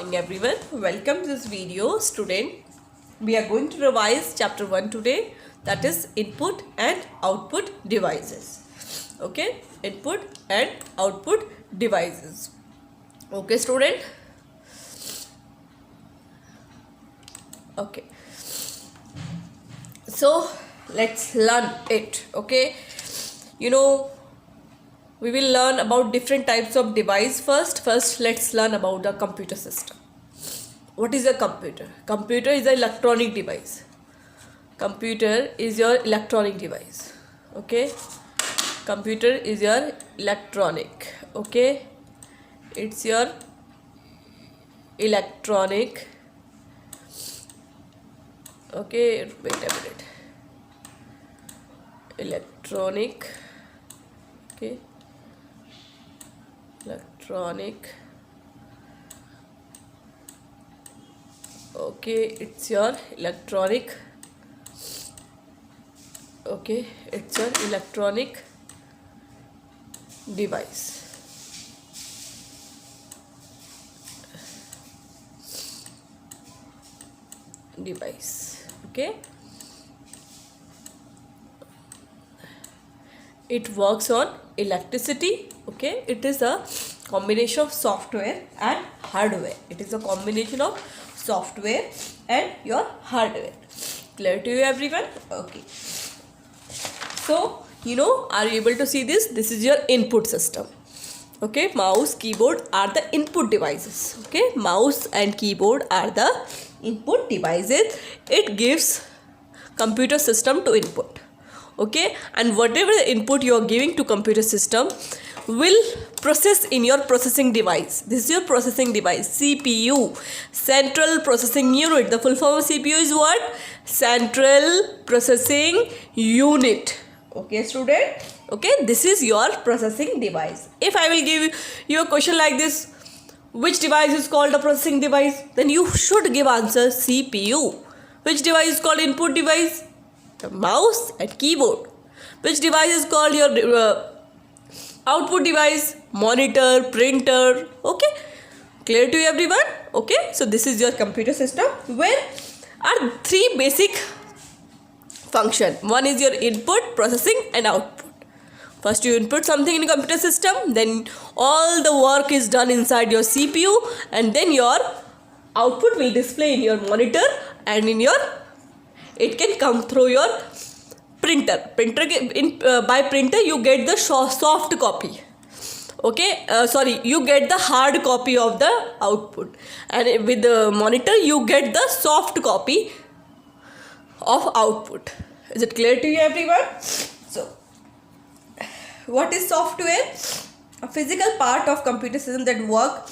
morning everyone. Welcome to this video student. We are going to revise chapter 1 today, that is input and output devices. Okay, input and output devices. Okay student. Okay. So let's learn it. Okay. We will learn about different types of device first. First, let's learn about the computer system. What is a computer? Computer is an electronic device. Computer is your electronic device. Okay. Computer is your electronic. Okay. It's your electronic. Okay. Wait a minute. Electronic. Okay. Electronic. Okay, it's your electronic. Okay, it's your electronic device. Okay. It works on electricity. Okay, it is a combination of software and hardware. It is a combination of software and your hardware. Clear to you everyone? Okay. So, are you able to see this? This is your input system. Okay, mouse, keyboard are the input devices. Okay, mouse and keyboard are the input devices. It gives computer system to input. Okay, and whatever the input you are giving to computer system will process in your processing device. This is your processing device, CPU, central processing unit. The full form of CPU is what? Central processing unit. Okay student. Okay, this is your processing device. If I will give you a question like this, which device is called a processing device, then you should give answer CPU. Which device is called input device? The mouse and keyboard. Which device is called your output device? Monitor, printer. Okay, clear to you everyone? Okay, so this is your computer system where are three basic function. One is your input, processing and output. First you input something in a computer system, then all the work is done inside your CPU, and then your output will display in your monitor and in your it can come through your printer. By printer you get the soft copy. Okay, you get the hard copy of the output, and with the monitor you get the soft copy of output. Is it clear to you everyone? So what is software? A physical part of computer system that work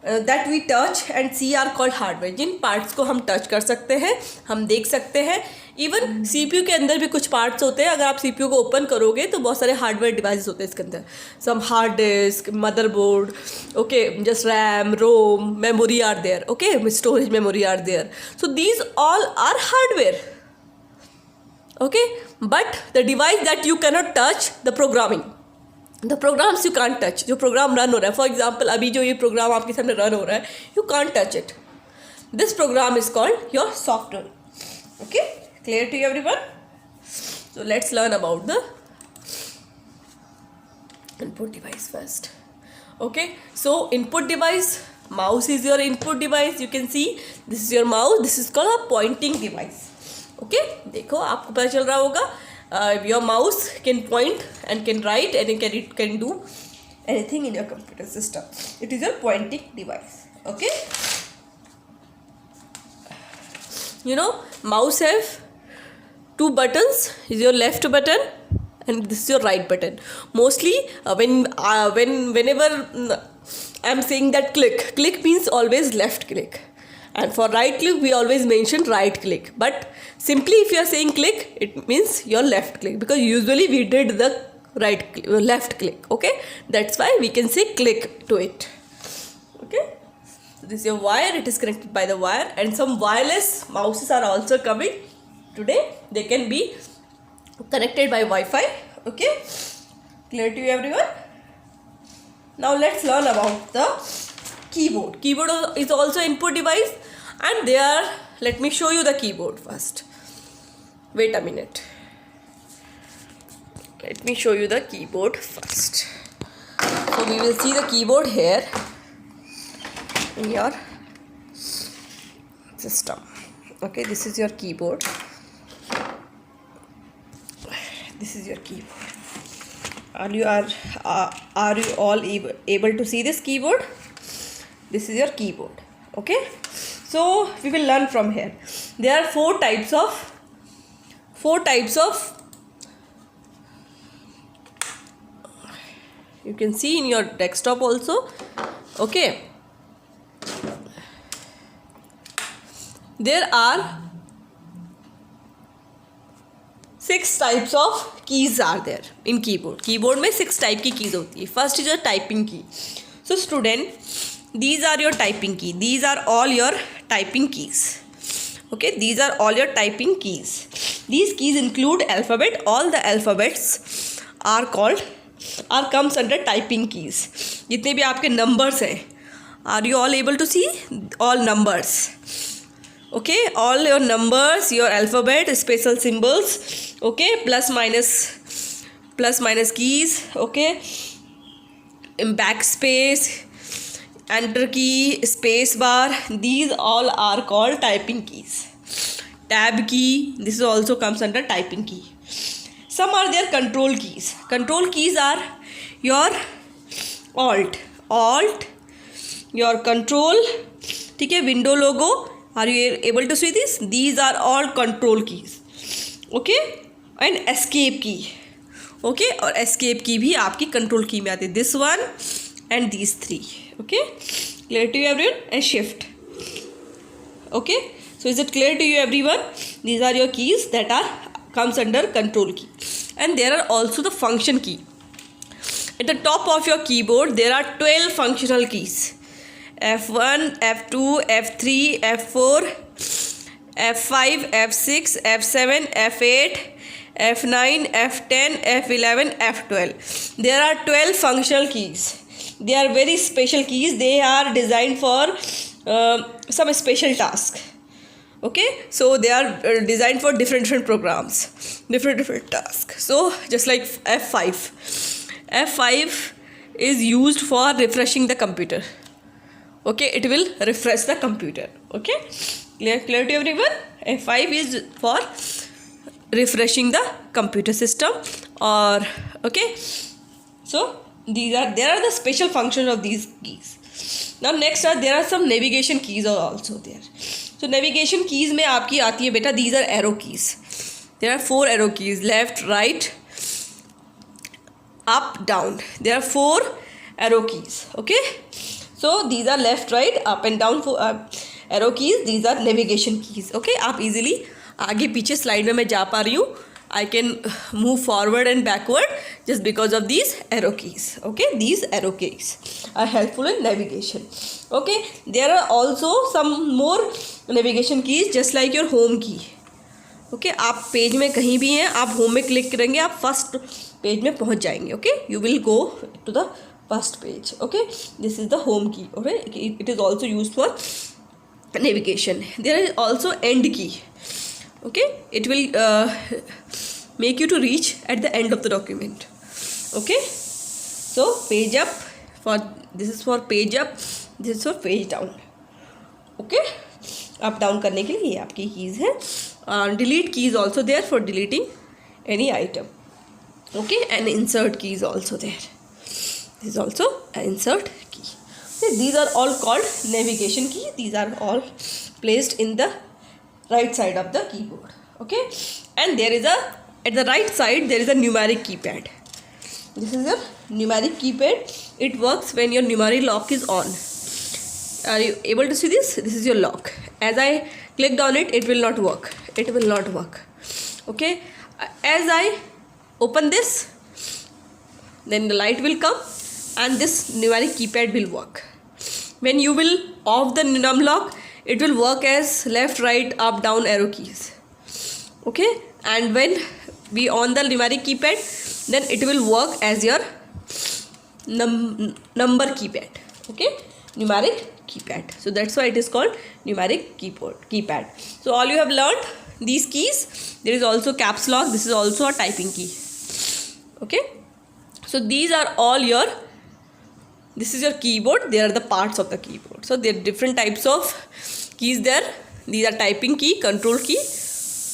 that we touch and see are called hardware. Jin parts को हम touch कर सकते हैं, हम देख सकते हैं. Even CPU के अंदर भी कुछ पार्ट्स होते हैं. अगर आप CPU को ओपन करोगे तो बहुत सारे हार्डवेयर डिवाइसेस होते हैं इसके अंदर. Some hard disk, motherboard, okay, just RAM, ROM, memory are there. Okay, storage memory are there. So these all are hardware. Okay, but the device that you cannot touch the programming. The programs you can't touch. जो program run हो रहा है, for example अभी जो ये programme आपके सामने run हो रहा है, you can't touch it. This program is called your software. Okay, clear to you everyone? So let's learn about the input device first. Okay, so input device, mouse is your input device. You can see this is your mouse. This is called a pointing device. Okay, देखो आपको पता चल रहा होगा. Your mouse can point and can write and it can do anything in your computer system. It is your pointing device. Okay, mouse have two buttons. Is your left button and this is your right button. Mostly whenever I'm saying that click means always left click, and for right click we always mention right click. But simply if you are saying click, it means your left click, because usually we did the left click. Okay, that's why we can say click to it. Okay, so this is your wire. It is connected by the wire, and some wireless mouses are also coming today. They can be connected by Wi-Fi. Okay, clear to you everyone? Now let's learn about the keyboard. Keyboard is also input device, and there, let me show you the keyboard first. Wait a minute. Let me show you the keyboard first. So we will see the keyboard here in your system. Okay, this is your keyboard. This is your keyboard. Are you all able to see this keyboard? This is your keyboard. Okay, so we will learn from here. There are four types of you can see in your desktop also. Okay, there are 6 types of keys are there in keyboard. Keyboard में 6 type की keys होती है. First is your typing key. So student, these are your typing key. These are all your typing keys. Okay, these are all your typing keys. These keys include alphabet. All the alphabets are comes under typing keys. जितने भी आपके numbers हैं, are you all able to see all numbers? Okay, all your numbers, your alphabet, special symbols, okay, plus minus keys, okay, backspace, enter key, space bar, these all are called typing keys. Tab key, this also comes under typing key. Some are there control keys. Control keys are your alt, your control, ठीक है, window logo. Are you able to see this? These are all control keys. Okay, and escape key. Okay, और escape key भी आपकी control key में आती है. This one and these 3. Okay, clear to you everyone? And shift. Okay, so is it clear to you everyone? These are your keys that comes under control key. And there are also the function key. At the top of your keyboard there are 12 functional keys. F1, F2, F3, F4, F5, F6, F7, F8, F9, F10, F11, F12. There are 12 functional keys. They are very special keys. They are designed for some special task. Okay, so they are designed for different programs, different tasks. So just like F5 is used for refreshing the computer. Okay, it will refresh the computer. Okay, clear to everyone? F5 is for refreshing the computer system. Or okay, so there are the special functions of these keys. Now next there are some navigation keys are also there. So navigation keys में आपकी आती है बेटा, these are arrow keys. There are 4 arrow keys, left, right, up, down. There are 4 arrow keys. Okay, so these are left, right, up and down for arrow keys. These are navigation keys. Okay, आप easily आगे पीछे slide में मैं जा पा रही हूँ. I can move forward and backward just because of these arrow keys. Okay, these arrow keys are helpful in navigation. Okay, there are also some more navigation keys just like your home key. Okay, आप page में कहीं भी हैं, आप home में click करेंगे, आप first page में पहुंच जाएंगे. Okay, you will go to the first page. Okay, this is the home key. Okay, it is also used for navigation. There is also end key. Okay, it will make you to reach at the end of the document. Okay, so page up, this is for page up, this is for page down. Okay, up down करने के लिए ये आपकी keys है. Delete key is also there for deleting any item. Okay, and insert key is also there. This is also an insert key. Okay, these are all called navigation key. These are all placed in the right side of the keyboard. Okay, and there is at the right side there is a numeric keypad. This is a numeric keypad. It works when your numeric lock is on. Are you able to see this? This is your lock. As I clicked on it, it will not work. It will not work. Okay, as I open this, then the light will come and this numeric keypad will work. When you will off the num lock, it will work as left, right, up, down arrow keys. Okay, and when we on the numeric keypad, then it will work as your number keypad. Okay, numeric keypad. So that's why it is called numeric keypad. So all you have learned these keys. There is also caps lock. This is also a typing key. Okay. So these are all your, this is your keyboard. They are the parts of the keyboard. So there are different types of keys there. These are typing key, control key,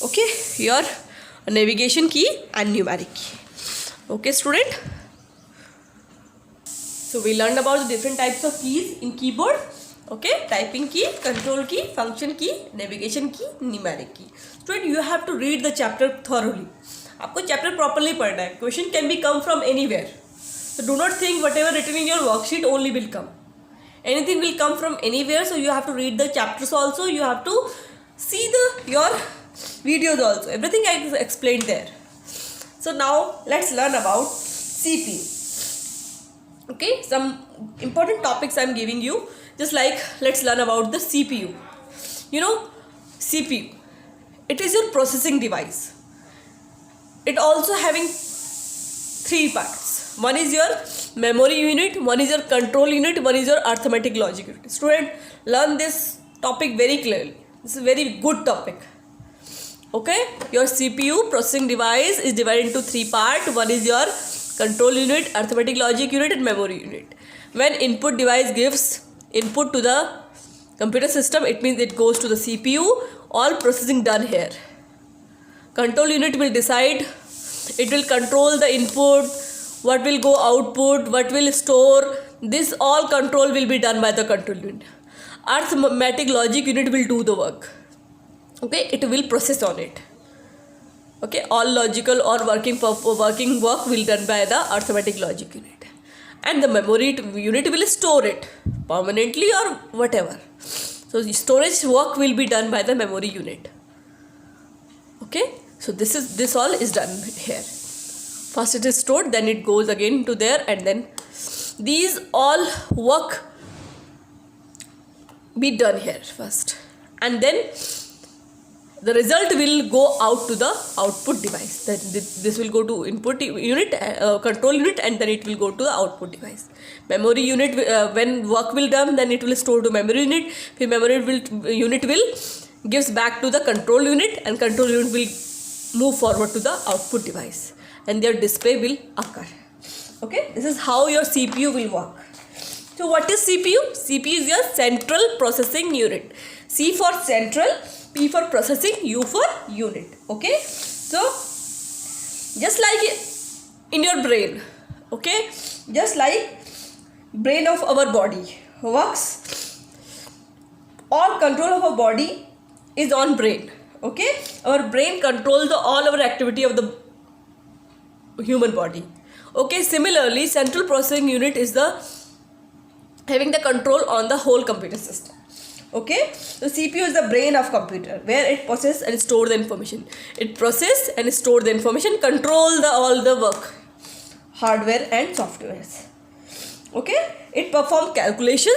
okay, your navigation key and numeric key. Okay student, so we learned about the different types of keys in keyboard. Okay, typing key, control key, function key, navigation key, numeric key. Student, you have to read the chapter thoroughly. आपको chapter properly पढ़ना है. Question can be come from anywhere. So do not think whatever written in your worksheet only will come. Anything will come from anywhere. So you have to read the chapters also. You have to see your videos also. Everything I explained there. So now let's learn about CPU. Okay, some important topics I am giving you. Just like let's learn about the CPU. You know, CPU, it is your processing device. It also having three parts. One is your memory unit, one is your control unit, one is your arithmetic logic unit. Student, learn this topic very clearly. This is a very good topic. Okay, your CPU processing device is divided into three parts. One is your control unit, arithmetic logic unit and memory unit. When input device gives input to the computer system, it means it goes to the CPU. All processing done here. Control unit will decide, it will control the input, what will go output, what will store. This all control will be done by the control unit. Arithmetic logic unit will do the work. Okay, it will process on it. Okay, all logical or working work will be done by the arithmetic logic unit. And the memory unit will store it permanently or whatever. So the storage work will be done by the memory unit. Okay, so this all is done here. First it is stored, then it goes again to there, and then these all work be done here first, and then the result will go out to the output device. This will go to input unit, control unit, and then it will go to the output device. Memory unit, when work will done, then it will store to memory unit. Memory unit will gives back to the control unit, and control unit will move forward to the output device, and their display will occur. Okay, this is how your CPU will work. So what is CPU? CPU is your central processing unit. C for central, P for processing, U for unit. Okay, so just like in your brain, okay, just like brain of our body works, all control of our body is on brain. Okay, our brain controls all our activity of the human body. Okay, similarly central processing unit is the having the control on the whole computer system. Okay, so CPU is the brain of computer, where it processes and store the information. It process and store the information, control all the work, hardware and softwares. Okay, it perform calculation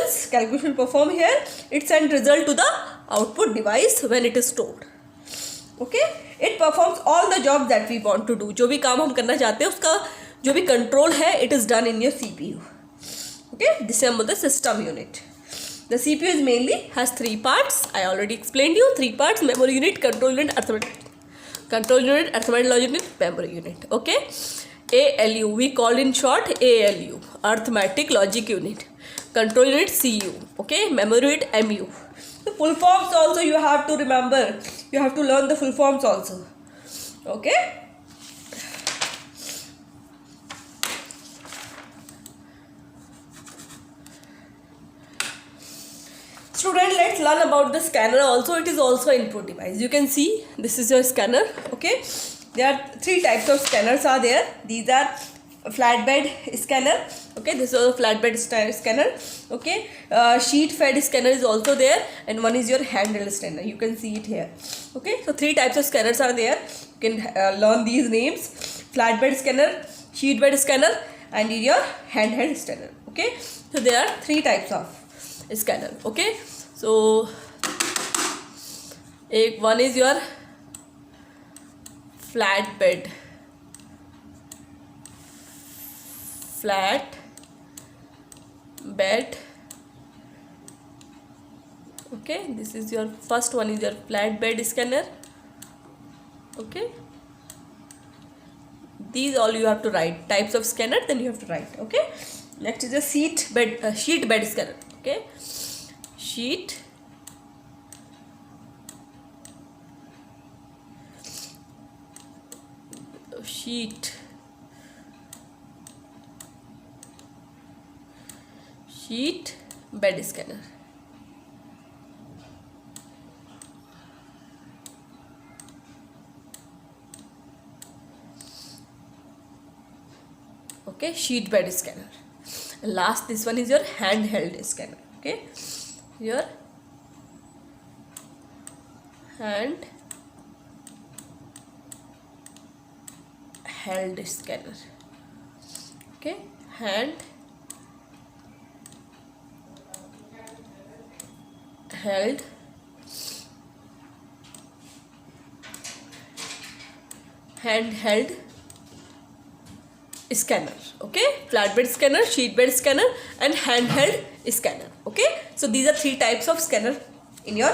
perform here. It send result to the output device when it is stored. Okay, it performs all the jobs that we want to do. जो भी काम हम करना चाहते हैं उसका जो भी control है, it is done in your CPU. Okay, this is the system unit. The CPU is mainly has three parts. I already explained you three parts: memory unit, control unit, arithmetic logic unit, memory unit. Okay, ALU we call in short ALU, arithmetic logic unit, control unit CU. Okay, memory unit MU. The full forms also you have to remember. You have to learn the full forms also. Okay. Student, let's learn about the scanner also. It is also input device. You can see this is your scanner. Okay, there are three types of scanners are there. These are flatbed scanner. Okay, this is a flatbed scanner. Okay, sheet fed scanner is also there, and one is your handheld scanner. You can see it here. Okay, so three types of scanners are there. You can learn these names: flatbed scanner, sheet fed scanner, and your handheld scanner. Okay, so there are three types of scanner. Okay, so one is your flat bed Okay, this is your first one, is your flatbed scanner. Okay, these all you have to write, types of scanner, then you have to write. Okay, next is a sheet bed scanner. Okay, sheet bed scanner. Okay, sheet bed scanner. And last, this one is your handheld scanner. Okay, your handheld scanner. Okay, handheld scanner. Okay, flatbed scanner, sheet bed scanner, and handheld scanner. Okay, so these are three types of scanner in your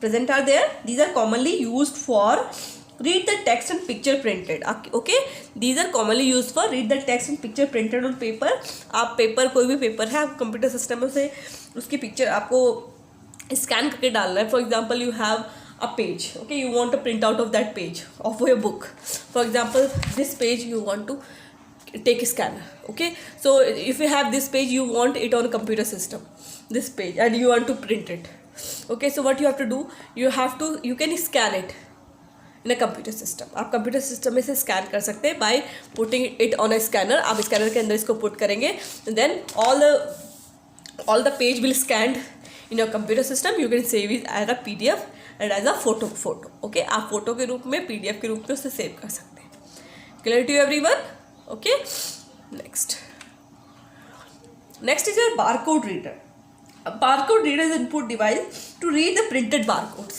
present are there. These are commonly used for read the text and picture printed. Okay, these are commonly used for read the text and picture printed on paper. आप paper, कोई भी paper है, आप computer system में से उसकी picture आपको scan करके डालना है. For example you have a page. Okay, you want to print out of that page of your book. For example, this page you want to take a scanner. Okay, so if you have this page, you want it on a computer system, this page, and you want to print it. Okay, so what you have to do, you can scan it in a computer system. आप computer system में से scan कर सकते हैं by putting it on a scanner. आप scanner के अंदर इसको put करेंगे, then all the page will scanned in your computer system. You can save it as a PDF and as a photo. Okay, आप photo के रूप में, PDF के रूप में उसे सेव कर सकते हैं. Clear to everyone? Okay, next is your barcode reader. A barcode reader is an input device to read the printed barcodes.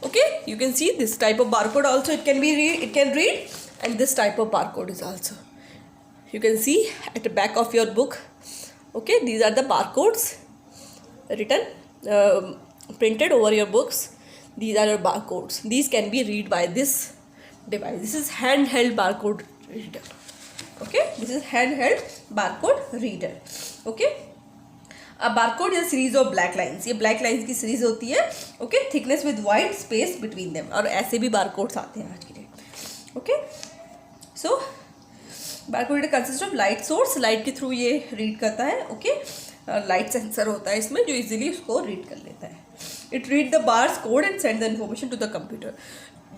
Okay, you can see this type of barcode also it can read, and this type of barcode is also you can see at the back of your book. Okay, these are the barcodes written printed over your books. These are your barcodes. These can be read by this device. This is handheld barcode reader. Okay, this is handheld barcode reader. Okay, a barcode is a series of black lines. ये black lines की series होती है. Okay, thickness with white space between them. और ऐसे भी barcodes आते हैं आज की date. Okay, so barcode reader consists of light source. light के through ये read करता है. Okay, light sensor होता है इसमें जो easily उसको read कर लेता है. It read the bars code and send the information to the computer.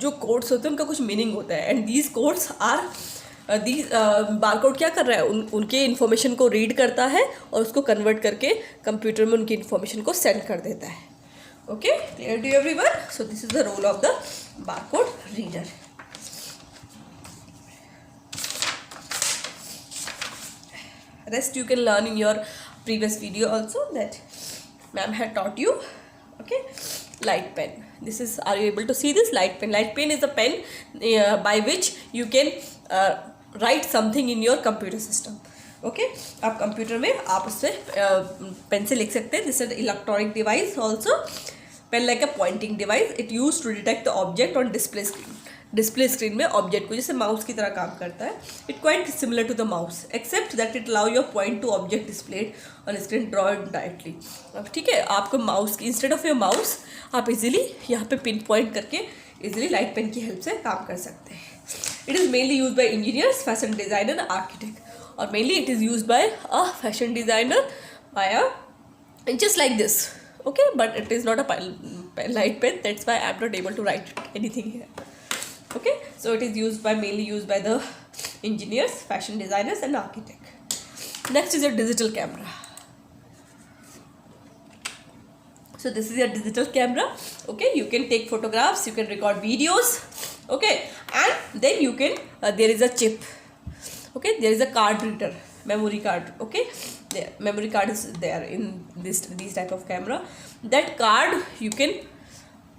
जो codes होते हैं उनका कुछ meaning होता है, and these codes are barcode क्या कर रहा है, उनके इन्फॉर्मेशन को रीड करता है और उसको कन्वर्ट करके कंप्यूटर में उनकी इन्फॉर्मेशन को सेंड कर देता है. Okay, clear to everyone? So this is the role of the barcode reader. Rest you can learn in your previous video also that ma'am had taught you. Okay, light pen. This is, are you able to see this light pen? Light pen is a pen by which you can write something in your computer system. Okay, आप computer में आप उससे pen से लिख सकते हैं. This is electronic device also. Pen like a pointing device. It used to detect the object on display screen. Display screen में object को, जैसे माउस की तरह काम करता है. It quite similar to the mouse except that it allow your point to object displayed on screen, draw it directly. अब ठीक है, आपको माउस की इंस्टेड ऑफ योर माउस आप इजीली यहाँ पे पिन पॉइंट करके इजीली लाइट पेन की हेल्प से काम कर सकते हैं. It is mainly use by engineers, fashion designer, architect, और mainly it is use by a fashion designer by a just like this. Okay, but it is not a light pen, that's why I am not able to write anything here. Okay, so it is mainly used by the engineers, fashion designers and architect. Next is your digital camera. So this is your digital camera. Okay, you can take photographs, you can record videos. Okay, and then you can there is a chip. Okay, there is a card reader, memory card. Okay, there memory card is there in these type of camera. That card you can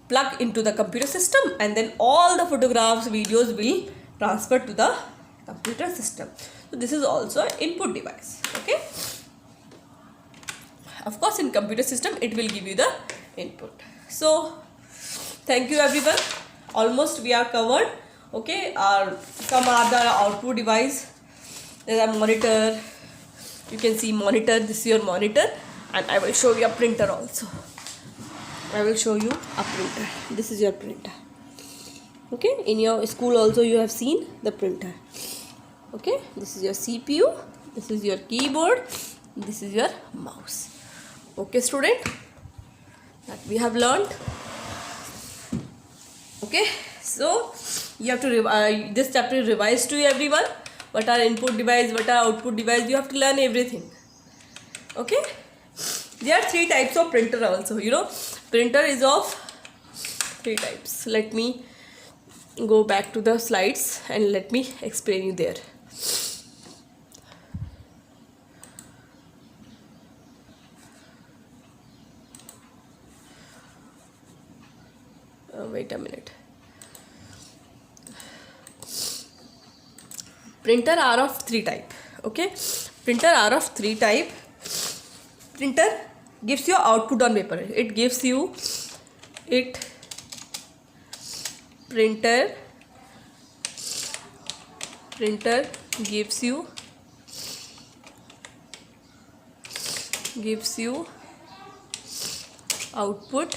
plug into the computer system, and then all the photographs, videos will transfer to the computer system. So this is also an input device. Okay, of course in computer system it will give you the input. So thank you everyone. Almost we are covered. Okay, some are the output device. There are monitor. You can see monitor. This is your monitor, and I will show you a printer also. I will show you a printer. This is your printer. Okay, in your school also you have seen the printer. Okay, this is your CPU. This is your keyboard. This is your mouse. Okay, student, that we have learned. Okay, so you have to this chapter revise to everyone. What are input device, what are output device, you have to learn everything. Okay, there are 3 types of printer also. You know, printer is of 3 types. Let me go back to the slides and let me explain you there. Wait a minute. Printer are of 3 type. Okay, printer are of 3 type. Printer gives you output on paper. It gives you printer gives you output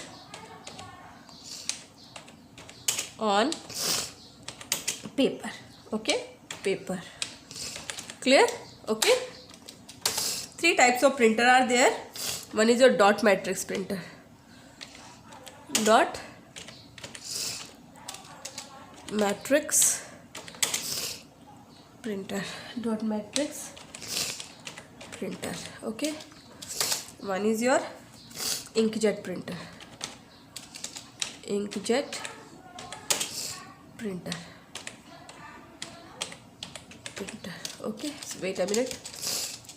on paper. Okay, paper. Clear? Okay, 3 types of printer are there. One is your dot matrix printer. Dot matrix printer. Dot matrix printer. Okay, one is your inkjet printer. Inkjet printer. Okay, so wait a minute.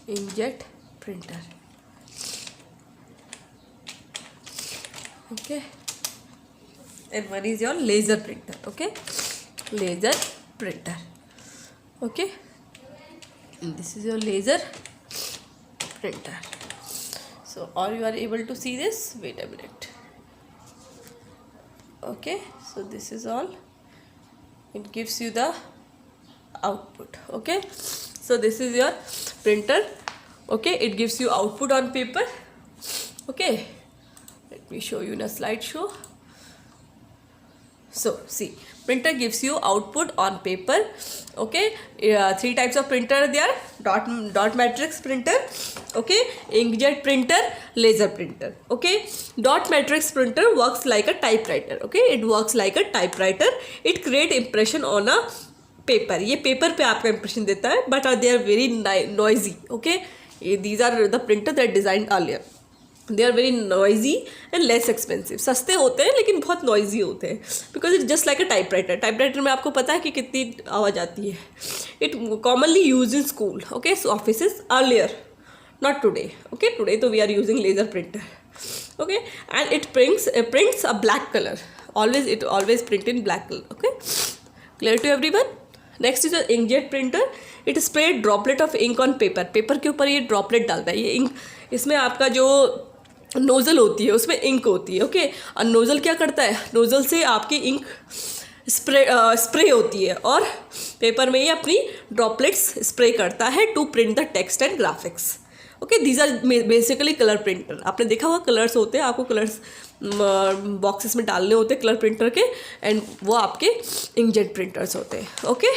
Inkjet printer. Okay, and one is your laser printer. Okay, laser printer. Okay, and this is your laser printer. So are you are able to see this? Wait a minute. Okay, so this is all. It gives you the output. Okay, so this is your printer. Okay, it gives you output on paper. Okay, let me show you in a slideshow. So see, printer gives you output on paper. Okay, 3 types of printer there. Dot matrix printer. Okay, inkjet printer, laser printer. Okay, dot matrix printer works like a typewriter. Okay, it works like a typewriter. It create impression on a paper. ये paper पे आपका impression देता है, but they are very noisy. Okay, these are the printer that designed earlier. They are very noisy and less expensive. सस्ते होते हैं लेकिन बहुत noisy होते हैं, because it's just like a typewriter. Typewriter में आपको पता है कि कितनी आवाज़ आती है. It commonly used in school. Okay, so offices earlier, not today. Okay, today तो we are using laser printer. Okay, and it prints a black color. It always print in black color. Okay, clear to everyone? Next is the inkjet printer. It spray droplet of ink on paper. Paper के ऊपर ये droplet डालता है. ये ink, इसमें आपका जो nozzle होती है उसमें इंक होती है. ओके, और नोज़ल क्या करता है? नोज़ल से आपकी इंक स्प्रे होती है और पेपर में ये अपनी ड्रॉपलेट्स स्प्रे करता है to print the text and graphics. Okay, these are basically colour printer. आपने देखा हुआ कलर्स होते हैं, आपको कलर्स बॉक्सेस में डालने होते हैं कलर प्रिंटर के, एंड वो आपके इंकजेट प्रिंटर्स होते हैं. ओके,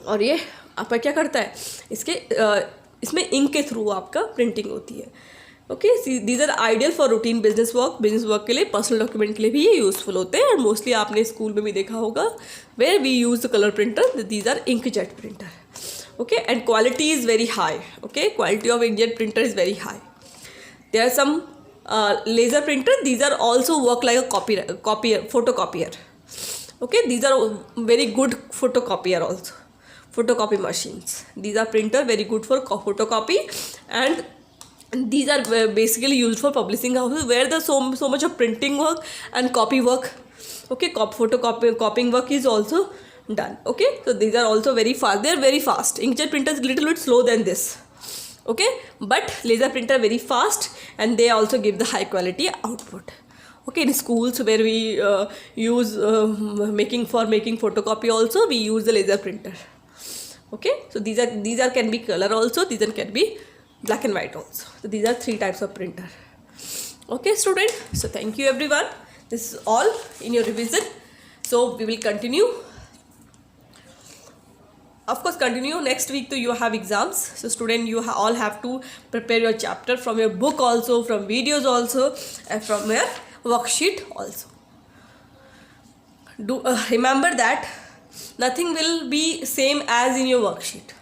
और ये आपका क्या करता है? इसमें इंक के थ्रू आपका प्रिंटिंग होती है. Okay, these are ideal for routine business work के लिए, पर्सनल डॉक्यूमेंट के लिए भी ये यूज़फुल होते हैं. और मोस्टली आपने स्कूल में भी देखा होगा where we use the colour printer. These are inkjet printer. Okay, and quality is very high. Okay, quality of inkjet printer is very high. There are some laser printer. These are also work like a photocopier. Okay, these are very good photocopier also. Photocopy machines. These are printer very good for photocopy, and these are basically used for publishing houses where the so much of printing work and copy work. Okay, copying work is also done. Okay, so these are also very fast. They are very fast. Inkjet printer is little bit slow than this. Okay, but laser printer very fast and they also give the high quality output. Okay, in schools where we use making photocopy also, we use the laser printer. Okay, so these are can be color also, these are can be black and white also. So these are 3 types of printer. Okay student, so thank you everyone. This is all in your revision. So we will continue. Of course, continue next week. You have exams. So student, you all have to prepare your chapter from your book also, from videos also, and from your worksheet also. Do remember that nothing will be same as in your worksheet.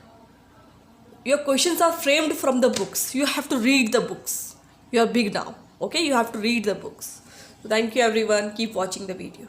Your questions are framed from the books. You have to read the books. You are big now. Okay, you have to read the books. So thank you everyone. Keep watching the video.